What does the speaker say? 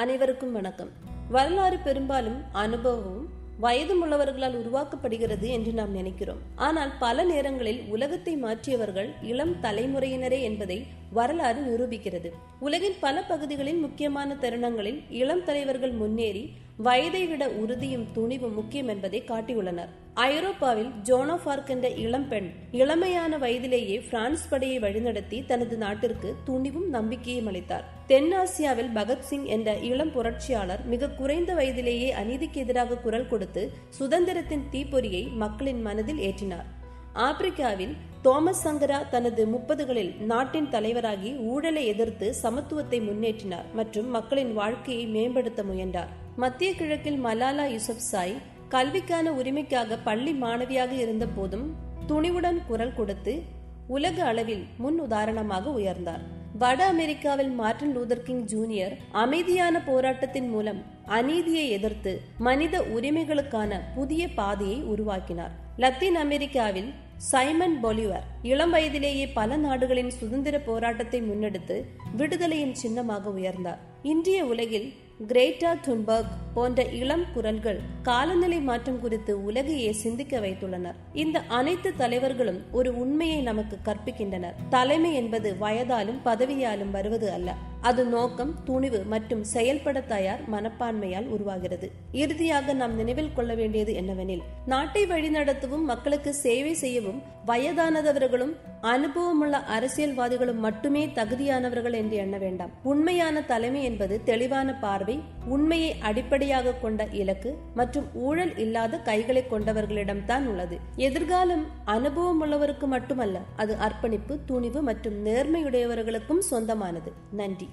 அனைவருக்கும் வணக்கம். வரலாறு பெரும்பாலும் அனுபவமும் வயதும் உள்ளவர்களால் உருவாக்கப்படுகிறது என்று நாம் நினைக்கிறோம். ஆனால் பல நேரங்களில் உலகத்தை மாற்றியவர்கள் இளம் தலைமுறையினரே என்பதை வரலாறு நிரூபிக்கிறது. உலகின் பல பகுதிகளில் முக்கியமான தருணங்களில் இளம் தலைவர்கள் முன்னேறி வயதை விட உறுதியும் துணிவும் முக்கியம் என்பதை காட்டியுள்ளனர். ஐரோப்பாவில் ஜோன் ஆஃப் ஆர்க் என்ற இளம் பெண் இளமையான வயதிலேயே பிரான்ஸ் படையை வழிநடத்தி தனது நாட்டிற்கு துணிவும் நம்பிக்கையும் அளித்தார். தென்னாசியாவில் பகத்சிங் என்ற இளம் புரட்சியாளர் மிக குறைந்த வயதிலேயே அநீதிக்கு எதிராக குரல் கொடுத்து சுதந்திரத்தின் தீப்பொறியை மக்களின் மனதில் ஏற்றினார். ஆப்பிரிக்காவில் தோமஸ் சங்கரா தனது 30களில் நாட்டின் தலைவராகி ஊழலை எதிர்த்து சமத்துவத்தை முன்னேற்றினார் மற்றும் மக்களின் வாழ்க்கையை மேம்படுத்த முயன்றார். மத்திய கிழக்கில் மலாலா யூசப்சாய் கல்விக்கான உரிமைக்காக பள்ளி மாணவியாக இருந்த போதும் துணிவுடன் குரல் கொடுத்து உலக அளவில் முன் உதாரணமாக உயர்ந்தார். வட அமெரிக்காவில் மார்ட்டின் லூதர் கிங் ஜூனியர் அமைதியான போராட்டத்தின் மூலம் அநீதியை எதிர்த்து மனித உரிமைகளுக்கான புதிய பாதையை உருவாக்கினார். லத்தீன் அமெரிக்காவில் சைமன் பொலிவர் இளம் வயதிலேயே பல நாடுகளின் சுதந்திர போராட்டத்தை முன்னெடுத்து விடுதலையின் சின்னமாக உயர்ந்தார். இன்றைய உலகில் கிரேட்டா துன்பர்க் போன்ற இளம் குரல்கள் காலநிலை மாற்றம் குறித்து உலகையே சிந்திக்க வைத்துள்ளனர். இந்த அனைத்து தலைவர்களும் ஒரு உண்மையை நமக்கு கற்பிக்கின்றனர். தலைமை என்பது வயதாலும் பதவியாலும் வருவது அல்ல. அது நோக்கம், துணிவு மற்றும் செயல்பட தயார் மனப்பான்மையால் உருவாகிறது. இறுதியாக நாம் நினைவில் கொள்ள வேண்டியது என்னவெனில், நாட்டை வழிநடத்தவும் மக்களுக்கு சேவை செய்யவும் வயதானவர்களும் அனுபவமுள்ள அரசியல்வாதிகளும் மட்டுமே தகுதியானவர்கள் என்று எண்ண வேண்டாம். உண்மையான தலைமை என்பது தெளிவான பார்வை, உண்மையை அடிப்படையாக கொண்ட இலக்கு மற்றும் ஊழல் இல்லாத கைகளை கொண்டவர்களிடம்தான் உள்ளது. எதிர்காலம் அனுபவம் உள்ளவருக்கு மட்டுமல்ல, அது அர்ப்பணிப்பு, துணிவு மற்றும் நேர்மையுடையவர்களுக்கும் சொந்தமானது. நன்றி.